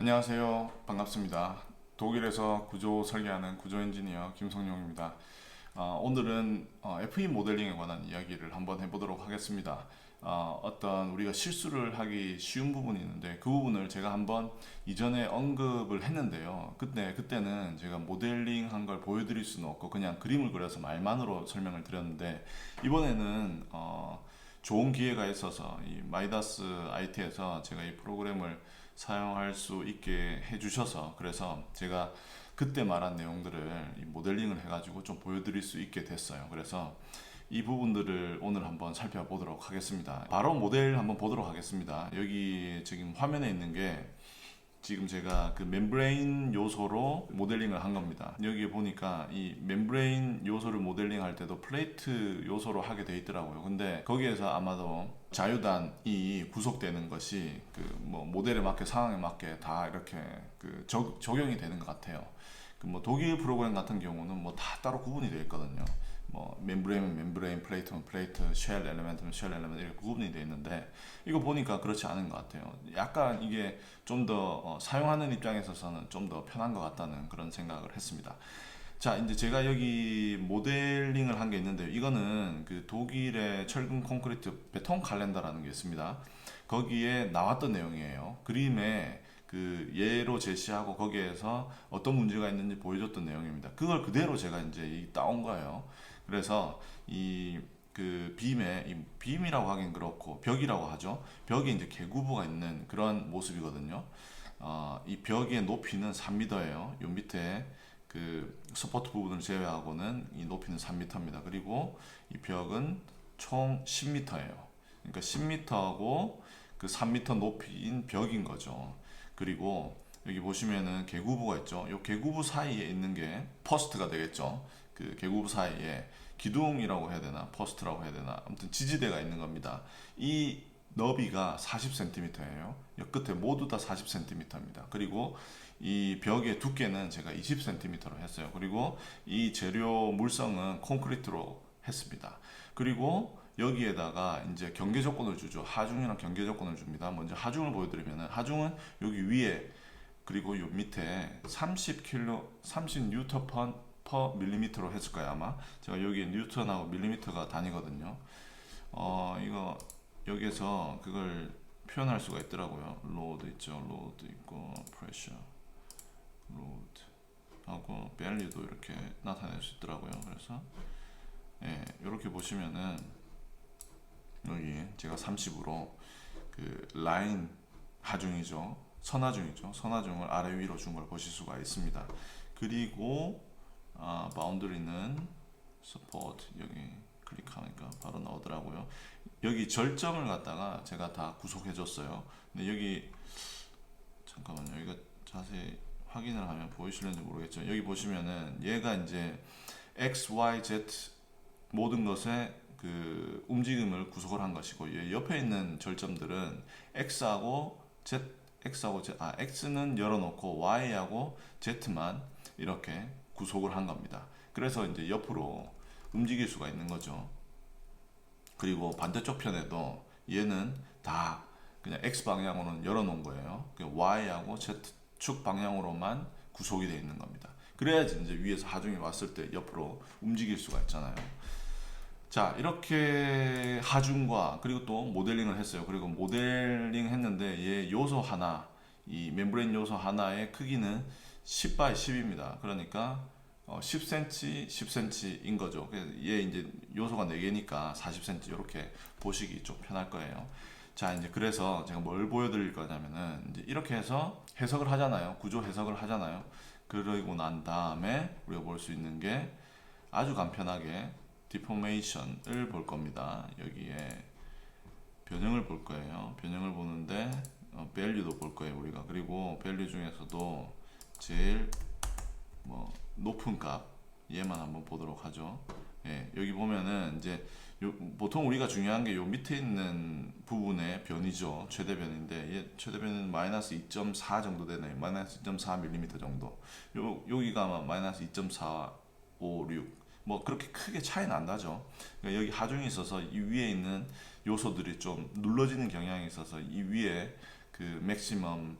안녕하세요. 반갑습니다. 독일에서 구조 설계하는 구조 엔지니어 김성용입니다. 오늘은 FE 모델링에 관한 이야기를 한번 해보도록 하겠습니다. 어떤 우리가 실수를 하기 쉬운 부분이 있는데 그 부분을 제가 한번 이전에 언급을 했는데요. 그때는 제가 모델링 한 걸 보여드릴 수는 없고 그냥 그림을 그려서 말만으로 설명을 드렸는데 이번에는 좋은 기회가 있어서 이 마이다스 IT에서 제가 이 프로그램을 사용할 수 있게 해주셔서 그래서 제가 그때 말한 내용들을 이 모델링을 해가지고 좀 보여드릴 수 있게 됐어요. 그래서 이 부분들을 오늘 한번 살펴보도록 하겠습니다. 바로 모델 한번 보도록 하겠습니다. 여기 지금 화면에 있는 게 지금 제가 그 멤브레인 요소로 모델링을 한 겁니다. 여기 보니까 이 멤브레인 요소를 모델링 할 때도 플레이트 요소로 하게 돼 있더라고요. 근데 거기에서 아마도 자유단이 구속되는 것이 그 뭐 모델에 맞게 상황에 맞게 다 이렇게 그 적용이 되는 것 같아요. 그 뭐 독일 프로그램 같은 경우는 뭐 다 따로 구분이 되어 있거든요. 뭐 멤브레인은 멤브레인, 플레이트는 플레이트, 쉘 엘리멘트는 쉘 엘리멘트 이렇게 구분이 되어 있는데 이거 보니까 그렇지 않은 것 같아요. 약간 이게 좀 더 사용하는 입장에 있어서는 좀 더 편한 것 같다는 그런 생각을 했습니다. 자, 이제 제가 여기 모델링을 한 게 있는데요. 이거는 그 독일의 철근 콘크리트 베톤 칼렌더라는 게 있습니다. 거기에 나왔던 내용이에요. 그림에 그 예로 제시하고 거기에서 어떤 문제가 있는지 보여줬던 내용입니다. 그걸 그대로 제가 이제 따온 거예요. 그래서 이 그 빔에 이 빔이라고 하긴 그렇고 벽이라고 하죠. 벽에 이제 개구부가 있는 그런 모습이거든요. 이 벽의 높이는 3m예요. 요 밑에 그 서포트 부분을 제외하고는 이 높이는 3m입니다. 그리고 이 벽은 총 10m예요. 그러니까 10m하고 그 3m 높이인 벽인 거죠. 그리고 여기 보시면은 개구부가 있죠. 이 개구부 사이에 있는 게 퍼스트가 되겠죠. 그 개구부 사이에 기둥이라고 해야 되나, 퍼스트라고 해야 되나, 아무튼 지지대가 있는 겁니다. 이 너비가 40cm예요. 옆 끝에 모두 다 40cm입니다. 그리고 이 벽의 두께는 제가 20cm로 했어요. 그리고 이 재료 물성은 콘크리트로 했습니다. 그리고 여기에다가 이제 경계 조건을 주죠. 하중이랑 경계 조건을 줍니다. 먼저 하중을 보여드리면은 하중은 여기 위에 그리고 요 밑에 30 뉴턴 퍼 밀리미터로 했을 거예요 아마. 제가 여기 뉴턴하고 밀리미터가 단위거든요. 이거 여기에서 그걸 표현할 수가 있더라고요. 로드 있죠. 로드 있고 프레셔 로드 하고 밸류도 이렇게 나타낼 수 있더라고요. 그래서 예, 이렇게 보시면은 여기 제가 30으로 그 라인 하중이죠. 선하중이죠. 선하중을 아래 위로 준 걸 보실 수가 있습니다. 그리고 바운드리는 서포트 여기 클릭하니까 바로 나오더라고요. 여기 절정을 갖다가 제가 다 구속해 줬어요. 근데 여기 잠깐만요. 여기가 자세히 확인을 하면 보이실는지 모르겠죠. 여기 보시면은 얘가 이제 X, Y, Z 모든 것의 그 움직임을 구속을 한 것이고 얘 옆에 있는 절점들은 X는 열어놓고 Y하고 Z만 이렇게 구속을 한 겁니다. 그래서 이제 옆으로 움직일 수가 있는 거죠. 그리고 반대쪽 편에도 얘는 다 그냥 X 방향으로는 열어놓은 거예요. Y하고 Z축 방향으로만 구속이 되어 있는 겁니다. 그래야지 이제 위에서 하중이 왔을 때 옆으로 움직일 수가 있잖아요. 자, 이렇게 하중과 그리고 또 모델링을 했어요. 그리고 모델링 했는데 얘 요소 하나, 이 멤브레인 요소 하나의 크기는 10 by 10입니다. 그러니까 10cm, 10cm인 거죠. 얘 이제 요소가 4개니까 40cm 이렇게 보시기 좀 편할 거예요. 자, 이제 그래서 제가 뭘 보여드릴 거냐면은 이제 이렇게 해서 해석을 하잖아요. 구조 해석을 하잖아요. 그러고 난 다음에 우리가 볼 수 있는 게 아주 간편하게 디포메이션을 볼 겁니다. 여기에 변형을 볼 거예요. 변형을 보는데 밸류도 볼 거예요 우리가. 그리고 밸류 중에서도 제일 뭐 높은 값 얘만 한번 보도록 하죠. 예, 여기 보면은 이제 보통 우리가 중요한 게 요 밑에 있는 부분의 변이죠. 최대 변인데 얘 최대 변은 마이너스 2.4 정도 되네요. 마이너스 2.4mm 정도. 여기가 아마 마이너스 2.456 뭐 그렇게 크게 차이는 안 나죠. 그러니까 여기 하중이 있어서 이 위에 있는 요소들이 좀 눌러지는 경향이 있어서 이 위에 그 맥시멈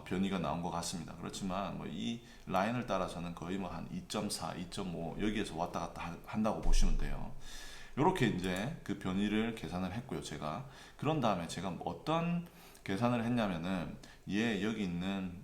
변이가 나온 것 같습니다. 그렇지만 뭐 이 라인을 따라서는 거의 뭐 한 2.4, 2.5 여기에서 왔다 갔다 한다고 보시면 돼요. 이렇게 이제 그 변이를 계산을 했고요. 제가 그런 다음에 제가 어떤 계산을 했냐면은 얘 여기 있는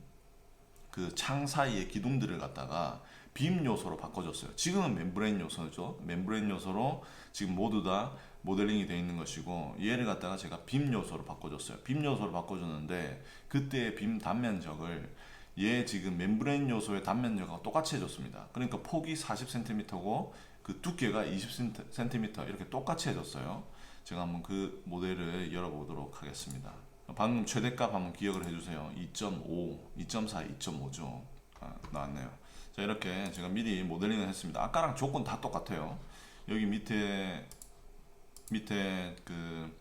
그 창 사이의 기둥들을 갖다가 빔 요소로 바꿔줬어요. 지금은 멤브레인 요소죠. 멤브레인 요소로 지금 모두 다 모델링이 되어 있는 것이고 얘를 갖다가 제가 빔 요소로 바꿔줬어요. 빔 요소로 바꿔줬는데 그때의 빔 단면적을 얘 지금 멤브레인 요소의 단면적하고 똑같이 해줬습니다. 그러니까 폭이 40cm고 그 두께가 20cm 이렇게 똑같이 해줬어요. 제가 한번 그 모델을 열어보도록 하겠습니다. 방금 최대값 한번 기억을 해주세요. 2.5, 2.4, 2.5죠. 나왔네요. 자, 이렇게 제가 미리 모델링을 했습니다. 아까랑 조건 다 똑같아요. 여기 밑에 그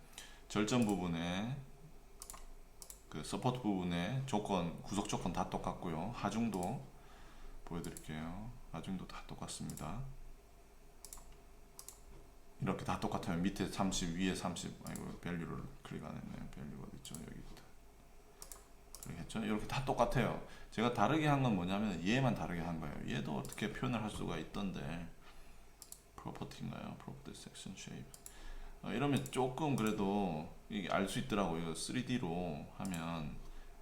절전 부분에 그 서포트 부분에 조건, 구속 조건 다 똑같고요. 하중도 보여드릴게요. 하중도 다 똑같습니다. 이렇게 다 똑같아요. 밑에 30, 위에 30. 아이고, 밸류를 클릭 안 했네요. 밸류가 어딨죠? 여기부터. 그렇겠죠? 이렇게 다 똑같아요. 제가 다르게 한 건 뭐냐면 얘만 다르게 한 거예요. 얘도 어떻게 표현을 할 수가 있던데. 프로퍼티인가요? 프로퍼티 섹션 쉐입. 이러면 조금 그래도 이게 알 수 있더라고요. 3D로 하면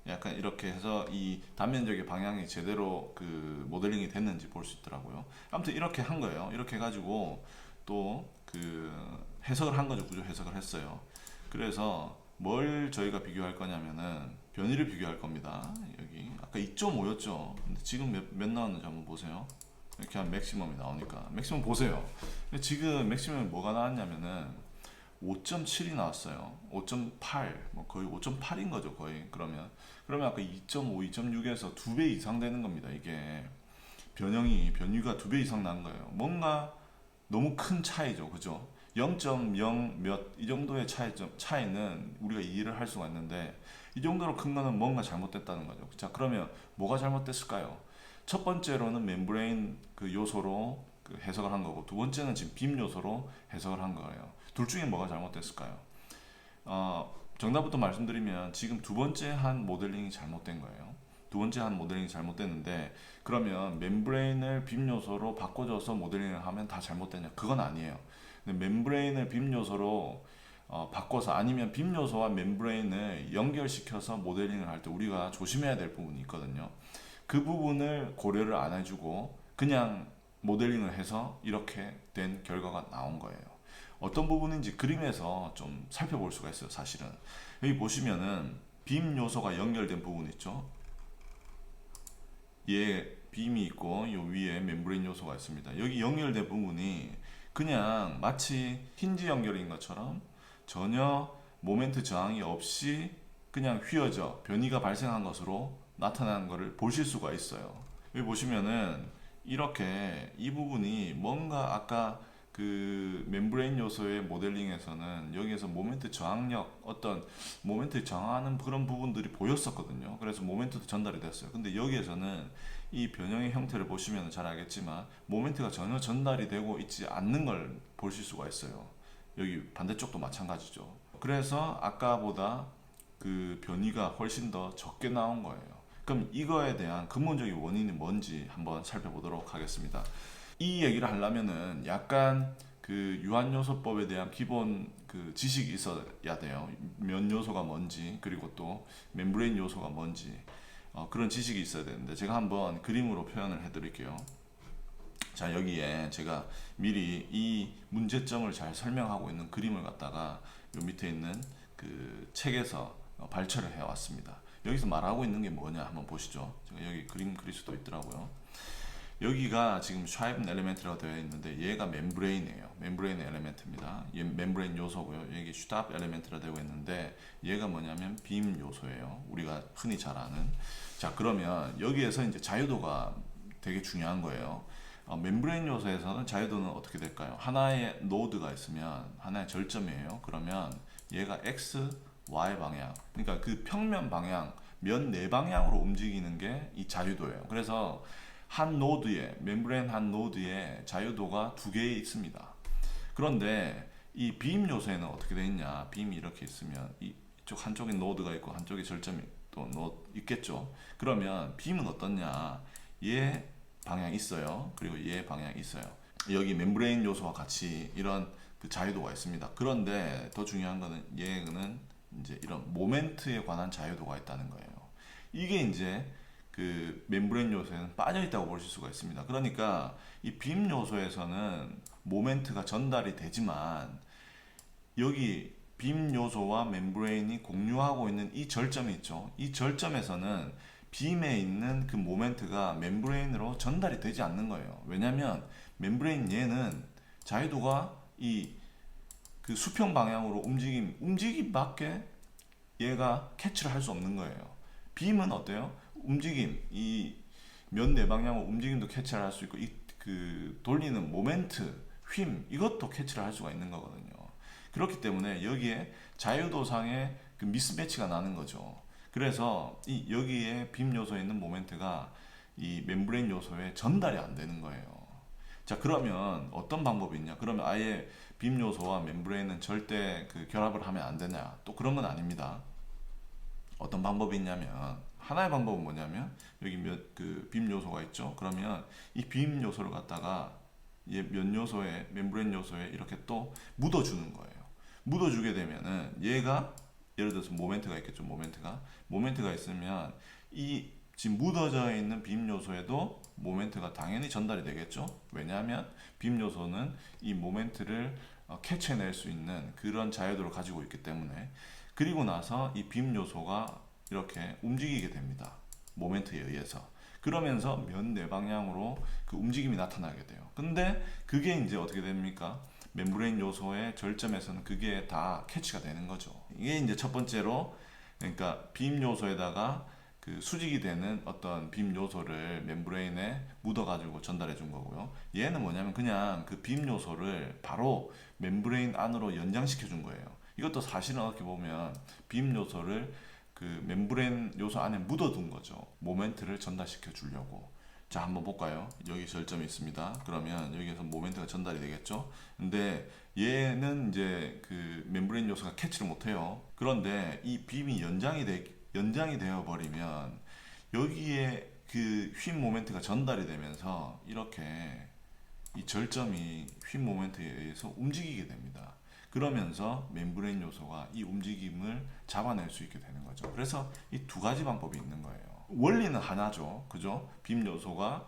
약간 이렇게 해서 이 단면적의 방향이 제대로 그 모델링이 됐는지 볼 수 있더라고요. 아무튼 이렇게 한 거예요. 이렇게 해가지고 또 그 해석을 한 거죠. 구조 해석을 했어요. 그래서 뭘 저희가 비교할 거냐면은 변이를 비교할 겁니다. 여기 아까 2.5였죠. 근데 지금 몇 나왔는지 한번 보세요. 이렇게 하면 맥시멈이 나오니까 맥시멈 보세요. 근데 지금 맥시멈이 뭐가 나왔냐면은 5.7이 나왔어요. 5.8, 뭐 거의 5.8인 거죠, 거의. 그러면 아까 2.5, 2.6에서 2배 이상 되는 겁니다. 이게 변이가 2배 이상 난 거예요. 뭔가 너무 큰 차이죠, 그죠? 0.0 몇 이 정도의 차이는 우리가 이해를 할 수가 있는데 이 정도로 큰 거는 뭔가 잘못됐다는 거죠. 자, 그러면 뭐가 잘못됐을까요? 첫 번째로는 멤브레인 그 요소로 그 해석을 한 거고 두 번째는 지금 빔 요소로 해석을 한 거예요. 둘 중에 뭐가 잘못됐을까요? 정답부터 말씀드리면 지금 두 번째 한 모델링이 잘못된 거예요. 두 번째 한 모델링이 잘못됐는데 그러면 멤브레인을 빔 요소로 바꿔줘서 모델링을 하면 다 잘못됐냐? 그건 아니에요. 근데 멤브레인을 빔 요소로 바꿔서 아니면 빔 요소와 멤브레인을 연결시켜서 모델링을 할 때 우리가 조심해야 될 부분이 있거든요. 그 부분을 고려를 안 해주고 그냥 모델링을 해서 이렇게 된 결과가 나온 거예요. 어떤 부분인지 그림에서 좀 살펴볼 수가 있어요. 사실은 여기 보시면은 빔 요소가 연결된 부분 있죠. 얘 빔이 있고 요 위에 멤브레인 요소가 있습니다. 여기 연결된 부분이 그냥 마치 힌지 연결인 것처럼 전혀 모멘트 저항이 없이 그냥 휘어져 변이가 발생한 것으로 나타나는 것을 보실 수가 있어요. 여기 보시면은 이렇게 이 부분이 뭔가 아까 그 멤브레인 요소의 모델링에서는 여기에서 모멘트 저항력 어떤 모멘트 저항하는 그런 부분들이 보였었거든요. 그래서 모멘트도 전달이 됐어요. 근데 여기에서는 이 변형의 형태를 보시면 잘 알겠지만 모멘트가 전혀 전달이 되고 있지 않는 걸 보실 수가 있어요. 여기 반대쪽도 마찬가지죠. 그래서 아까보다 그 변이가 훨씬 더 적게 나온 거예요. 그럼 이거에 대한 근본적인 원인이 뭔지 한번 살펴보도록 하겠습니다. 이 얘기를 하려면은 약간 그 유한요소법에 대한 기본 그 지식이 있어야 돼요. 면 요소가 뭔지 그리고 또 멤브레인 요소가 뭔지 그런 지식이 있어야 되는데 제가 한번 그림으로 표현을 해드릴게요. 자, 여기에 제가 미리 이 문제점을 잘 설명하고 있는 그림을 갖다가 요 밑에 있는 그 책에서 발췌를 해왔습니다. 여기서 말하고 있는 게 뭐냐 한번 보시죠. 제가 여기 그림 그릴 수도 있더라고요. 여기가 지금 샤이븐 엘리멘트라고 되어 있는데 얘가 멤브레인이에요. 멤브레인 엘리멘트입니다. 얘 멤브레인 요소고요. 여기 슈탑 엘리멘트라 되어 있는데 얘가 뭐냐면 빔 요소예요. 우리가 흔히 잘 아는. 자, 그러면 여기에서 이제 자유도가 되게 중요한 거예요. 멤브레인 요소에서는 자유도는 어떻게 될까요? 하나의 노드가 있으면 하나의 절점이에요. 그러면 얘가 x, y 방향, 그러니까 그 평면 방향, 면 네 방향으로 움직이는 게 이 자유도예요. 그래서 한 노드에 멤브레인 한 노드에 자유도가 두 개 있습니다. 그런데 이 빔 요소에는 어떻게 되어 있냐? 빔이 이렇게 있으면 이쪽 한쪽에 노드가 있고 한쪽에 절점이 또 있겠죠. 그러면 빔은 어떻냐? 얘 방향 있어요. 그리고 얘 방향 있어요. 여기 멤브레인 요소와 같이 이런 그 자유도가 있습니다. 그런데 더 중요한 거는 얘는 이제 이런 모멘트에 관한 자유도가 있다는 거예요. 이게 이제 그 멤브레인 요소에는 빠져 있다고 볼 수가 있습니다. 그러니까 이 빔 요소에서는 모멘트가 전달이 되지만 여기 빔 요소와 멤브레인이 공유하고 있는 이 절점이 있죠. 이 절점에서는 빔에 있는 그 모멘트가 멤브레인으로 전달이 되지 않는 거예요. 왜냐면 멤브레인 얘는 자유도가 이 그 수평 방향으로 움직임밖에 얘가 캐치를 할 수 없는 거예요. 빔은 어때요? 움직임, 이 면 내방향으로 움직임도 캐치를 할 수 있고 이 그 돌리는 모멘트, 휨 이것도 캐치를 할 수가 있는 거거든요. 그렇기 때문에 여기에 자유도상의 그 미스매치가 나는 거죠. 그래서 이 여기에 빔 요소에 있는 모멘트가 이 멤브레인 요소에 전달이 안 되는 거예요. 자, 그러면 어떤 방법이 있냐? 그러면 아예 빔 요소와 멤브레인은 절대 그 결합을 하면 안 되냐? 또 그런 건 아닙니다. 어떤 방법이 있냐면 하나의 방법은 뭐냐면 여기 그빔 요소가 있죠. 그러면 이 빔 요소를 갖다가 면 요소에 멤브레인 요소에 이렇게 또 묻어주는 거예요. 묻어주게 되면은 얘가 예를 들어서 모멘트가 있겠죠. 모멘트가 있으면 이 지금 묻어져 있는 빔 요소에도 모멘트가 당연히 전달이 되겠죠. 왜냐하면 빔 요소는 이 모멘트를 캐치해낼 수 있는 그런 자유도를 가지고 있기 때문에. 그리고 나서 이 빔 요소가 이렇게 움직이게 됩니다. 모멘트에 의해서. 그러면서 면 내방향으로 그 움직임이 나타나게 돼요. 근데 그게 이제 어떻게 됩니까? 멤브레인 요소의 절점에서는 그게 다 캐치가 되는 거죠. 이게 이제 첫 번째로, 그러니까 빔 요소에다가 그 수직이 되는 어떤 빔 요소를 멤브레인에 묻어가지고 전달해 준 거고요. 얘는 뭐냐면 그냥 그 빔 요소를 바로 멤브레인 안으로 연장시켜 준 거예요. 이것도 사실은 어떻게 보면 빔 요소를 그 멤브레인 요소 안에 묻어둔 거죠. 모멘트를 전달시켜 주려고. 자, 한번 볼까요? 여기 절점이 있습니다. 그러면 여기에서 모멘트가 전달이 되겠죠? 근데 얘는 이제 그 멤브레인 요소가 캐치를 못해요. 그런데 이 빔이 연장이 되어 버리면 여기에 그 휨 모멘트가 전달이 되면서 이렇게 이 절점이 휨 모멘트에 의해서 움직이게 됩니다. 그러면서 멤브레인 요소가 이 움직임을 잡아낼 수 있게 되는 거죠. 그래서 이 두 가지 방법이 있는 거예요. 원리는 하나죠. 그죠? 빔 요소가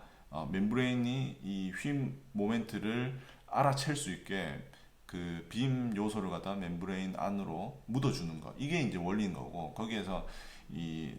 멤브레인이 이 휨 모멘트를 알아챌 수 있게 그 빔 요소를 갖다 멤브레인 안으로 묻어주는 거. 이게 이제 원리인 거고, 거기에서 이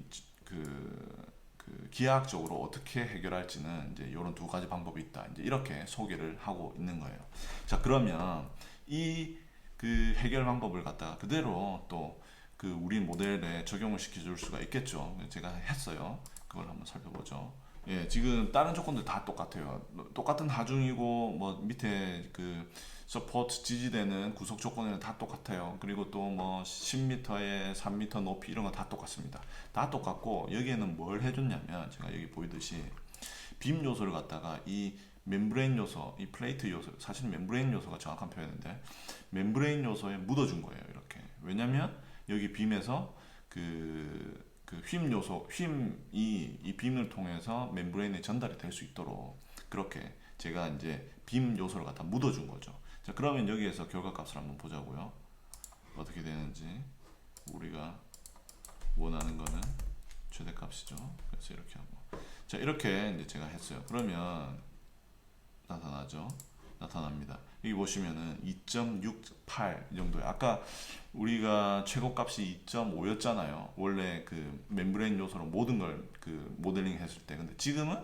기하학적으로 어떻게 해결할지는 이제 이런 두 가지 방법이 있다. 이제 이렇게 소개를 하고 있는 거예요. 자, 그러면 이 그 해결 방법을 갖다가 그대로 또 그 우리 모델에 적용을 시켜줄 수가 있겠죠. 제가 했어요. 그걸 한번 살펴보죠. 예, 지금 다른 조건들 다 똑같아요. 똑같은 하중이고 뭐 밑에 그 서포트 지지되는 구속 조건에는 다 똑같아요. 그리고 또 뭐 10m에 3m 높이 이런 거 다 똑같습니다. 다 똑같고 여기에는 뭘 해줬냐면 제가 여기 보이듯이 빔 요소를 갖다가 이 멤브레인 요소, 이 플레이트 요소, 사실 멤브레인 요소가 정확한 표현인데 멤브레인 요소에 묻어준 거예요. 이렇게. 왜냐면 여기 빔에서 휨 요소, 휨이 이 빔을 통해서 멤브레인에 전달이 될 수 있도록 그렇게 제가 이제 빔 요소를 갖다 묻어준 거죠. 자, 그러면 여기에서 결과값을 한번 보자고요. 어떻게 되는지. 우리가 원하는 거는 최대값이죠. 그래서 이렇게 하고. 자, 이렇게 이제 제가 했어요. 그러면 나타납니다. 여기 보시면은 2.68 이 정도예요. 아까 우리가 최고값이 2.5였잖아요. 원래 그 멤브레인 요소로 모든 걸 그 모델링 했을 때. 근데 지금은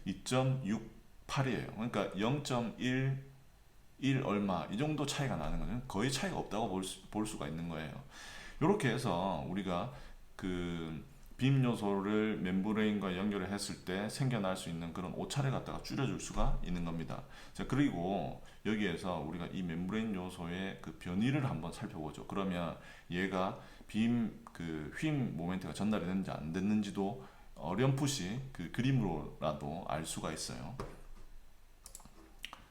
2.68이에요. 그러니까 0.1 얼마 이 정도 차이가 나는 거죠. 거의 차이가 없다고 볼 수가 있는 거예요. 이렇게 해서 우리가 그 빔 요소를 멤브레인과 연결을 했을 때 생겨날 수 있는 그런 오차를 갖다가 줄여줄 수가 있는 겁니다. 자, 그리고 여기에서 우리가 이 멤브레인 요소의 그 변이를 한번 살펴보죠. 그러면 얘가 빔 그 휨 모멘트가 전달이 됐는지 안 됐는지도 어렴풋이 그 그림으로라도 알 수가 있어요.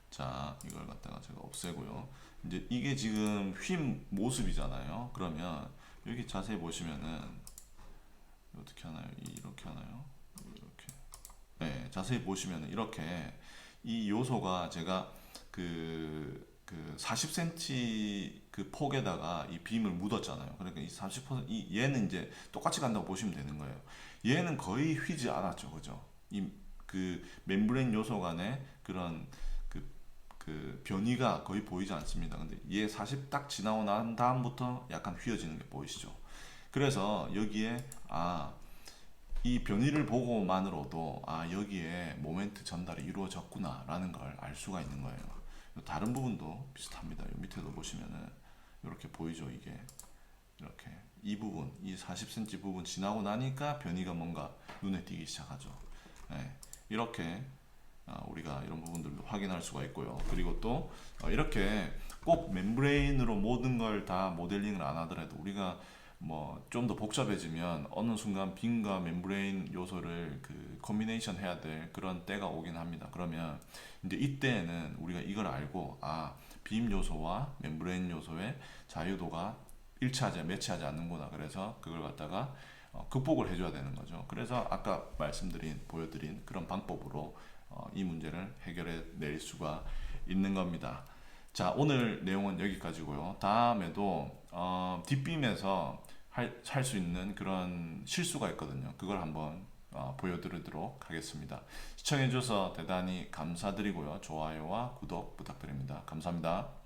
자, 이걸 갖다가 제가 없애고요. 이제 이게 지금 휨 모습이잖아요. 그러면 여기 자세히 보시면은 어떻게 하나요? 이렇게 하나요? 이렇게. 네, 자세히 보시면 이렇게 이 요소가 제가 그 40cm 그 폭에다가 이 빔을 묻었잖아요. 그러니까 이 30%, 이 얘는 이제 똑같이 간다고 보시면 되는 거예요. 얘는 거의 휘지 않았죠, 그죠? 이 그 멤브레인 요소 간에 그런 그, 그 변이가 거의 보이지 않습니다. 근데 얘 40 딱 지나고 난 다음부터 약간 휘어지는 게 보이시죠? 그래서 여기에 이 변이를 보고만으로도 여기에 모멘트 전달이 이루어졌구나라는 걸 알 수가 있는 거예요. 다른 부분도 비슷합니다. 요 밑에도 보시면은 이렇게 보이죠, 이게. 이렇게 이 부분, 이 40cm 부분 지나고 나니까 변이가 뭔가 눈에 띄기 시작하죠. 네, 이렇게 우리가 이런 부분들도 확인할 수가 있고요. 그리고 또 이렇게 꼭 멤브레인으로 모든 걸 다 모델링을 안 하더라도 우리가 뭐 좀 더 복잡해지면 어느 순간 빔과 멤브레인 요소를 그 커뮤니케이션 해야 될 그런 때가 오긴 합니다. 그러면 이제 이때에는 우리가 이걸 알고 빔 요소와 멤브레인 요소의 자유도가 일치하지 매치하지 않는구나. 그래서 그걸 갖다가 극복을 해줘야 되는 거죠. 그래서 아까 보여드린 그런 방법으로 이 문제를 해결해 낼 수가 있는 겁니다. 자, 오늘 내용은 여기까지고요. 다음에도 뒷빔에서 할 수 있는 그런 실수가 있거든요. 그걸 한번 보여드리도록 하겠습니다. 시청해주셔서 대단히 감사드리고요. 좋아요와 구독 부탁드립니다. 감사합니다.